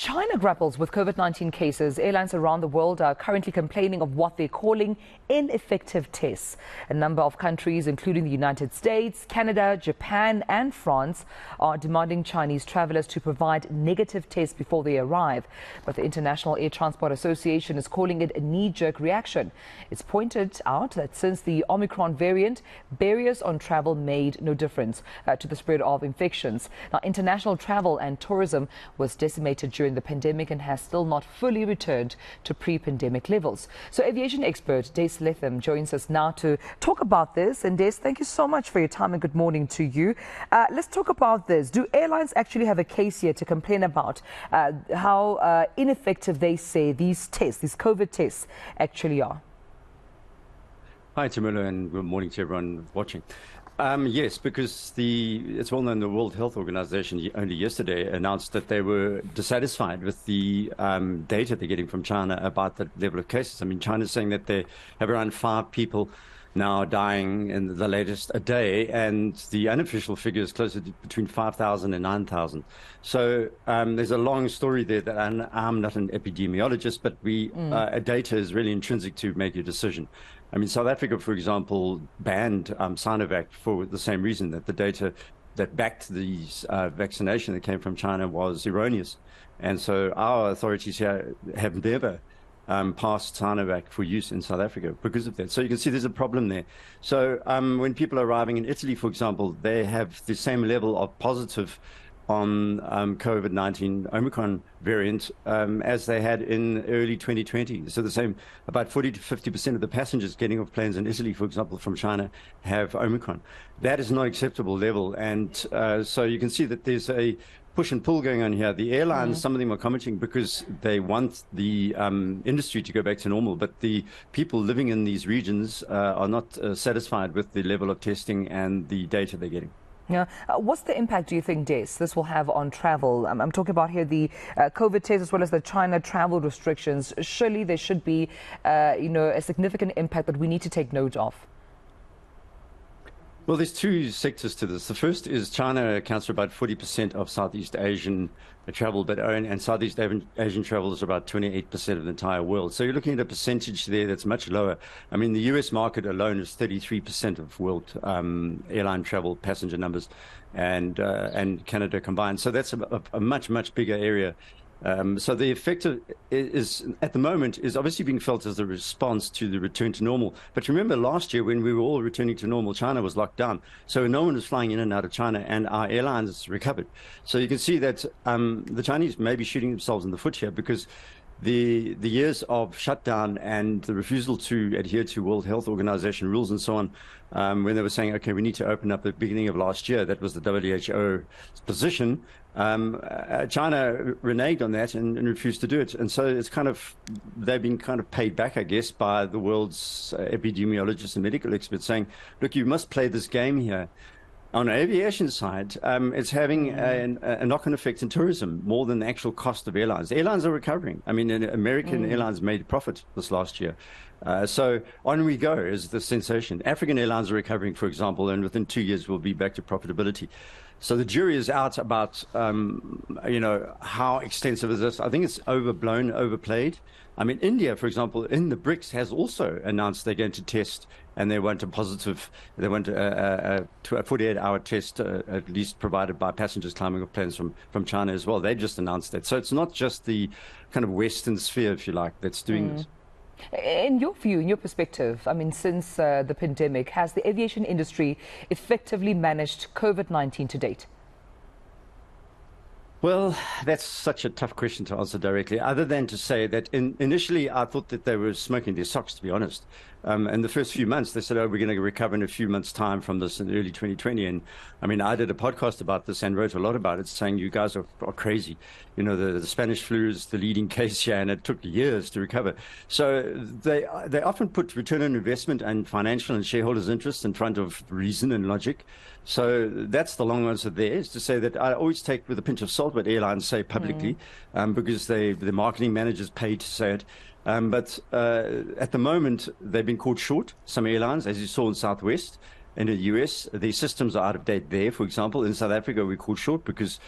China grapples with COVID-19 cases, airlines around the world are currently complaining of what they're calling ineffective tests. A number of countries, including the United States, Canada, Japan and France, are demanding Chinese travelers to provide negative tests before they arrive. But the International Air Transport Association is calling it a knee-jerk reaction. It's pointed out that since the Omicron variant, barriers on travel made no difference to the spread of infections. Now, international travel and tourism was decimated during the pandemic and has still not fully returned to pre-pandemic levels. So aviation expert Des Latham joins us now to talk about this. And Des, thank you so much for your time and good morning to you. Let's talk about this. Do airlines actually have a case here to complain about how ineffective they say these tests, these COVID tests, actually are? Hi, Tamila, and good morning to everyone watching. Yes, because it's well known the World Health Organization only yesterday announced that they were dissatisfied with the data they're getting from China about the level of cases. I mean, China's saying that they have around 5 people now dying in the latest a day, and the unofficial figure is closer to between 5,000 and 9,000. So there's a long story there that I'm not an epidemiologist, but data is really intrinsic to make your decision. I mean, South Africa, for example, banned Sinovac for the same reason, that the data that backed these vaccination that came from China was erroneous. And so our authorities here have never passed Sinovac for use in South Africa because of that. So you can see there's a problem there. So when people are arriving in Italy, for example, they have the same level of positive on COVID-19 Omicron variant as they had in early 2020. So the same, about 40 to 50% of the passengers getting off planes in Italy, for example, from China, have Omicron. That is not acceptable level. And so you can see that there's a push and pull going on here. The airlines, some of them are commenting because they want the industry to go back to normal, but the people living in these regions are not satisfied with the level of testing and the data they're getting. Yeah. What's the impact, do you think, Des, this will have on travel? I'm talking about here the COVID tests as well as the China travel restrictions. Surely there should be, a significant impact that we need to take note of. Well, there's 2 sectors to this. The first is China accounts for about 40% of Southeast Asian travel, and Southeast Asian travel is about 28% of the entire world. So you're looking at a percentage there that's much lower. I mean, the US market alone is 33% of world airline travel passenger numbers, and Canada combined. So that's a much, much bigger area. So the effect is at the moment is obviously being felt as a response to the return to normal. But remember last year when we were all returning to normal, China was locked down. So no one was flying in and out of China, and our airlines recovered. So you can see that the Chinese may be shooting themselves in the foot here, because the years of shutdown and the refusal to adhere to World Health Organization rules and so on, when they were saying, okay, we need to open up at the beginning of last year, that was the WHO position, China reneged on that and refused to do it. And so it's they've been kind of paid back, I guess, by the world's epidemiologists and medical experts saying, look, you must play this game here. On the aviation side, it's having a knock-on effect in tourism more than the actual cost of airlines. Airlines are recovering. I mean, American Airlines made profit this last year. So on we go is the sensation. African airlines are recovering, for example, and within 2 years we'll be back to profitability. So the jury is out about, how extensive is this? I think it's overblown, overplayed. I mean, India, for example, in the BRICS has also announced they're going to test, and they want a 48-hour test, at least provided by passengers climbing off planes from China as well. They just announced that. So it's not just the kind of Western sphere, if you like, that's doing this. In your view, in your perspective, I mean, since the pandemic, has the aviation industry effectively managed COVID-19 to date? Well, that's such a tough question to answer directly, other than to say that initially I thought that they were smoking their socks, to be honest. In the first few months, they said, oh, we're going to recover in a few months' time from this in early 2020. And I mean, I did a podcast about this and wrote a lot about it, saying you guys are crazy. You know, the Spanish flu is the leading case here, and it took years to recover. So they often put return on investment and financial and shareholders' interests in front of reason and logic. So that's the long answer there, is to say that I always take with a pinch of salt what airlines say publicly, because the marketing managers pay to say it. But at the moment, they've been caught short, some airlines, as you saw in Southwest. In the US, the systems are out of date there, for example. In South Africa, we're caught short because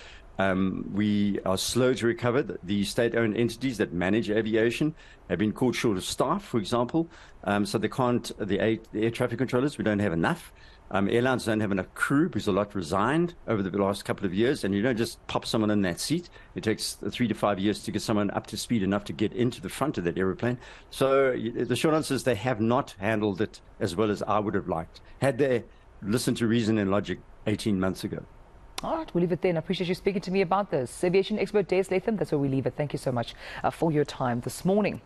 We are slow to recover. The state-owned entities that manage aviation have been caught short of staff, for example. So they can't, the air traffic controllers, we don't have enough. Airlines don't have enough crew because a lot resigned over the last couple of years, and you don't just pop someone in that seat. It takes 3 to 5 years to get someone up to speed enough to get into the front of that aeroplane. So the short answer is they have not handled it as well as I would have liked, had they listened to reason and logic 18 months ago. All right, we'll leave it there. I appreciate you speaking to me about this. Aviation Expert Des Latham, that's where we leave it. Thank you so much for your time this morning.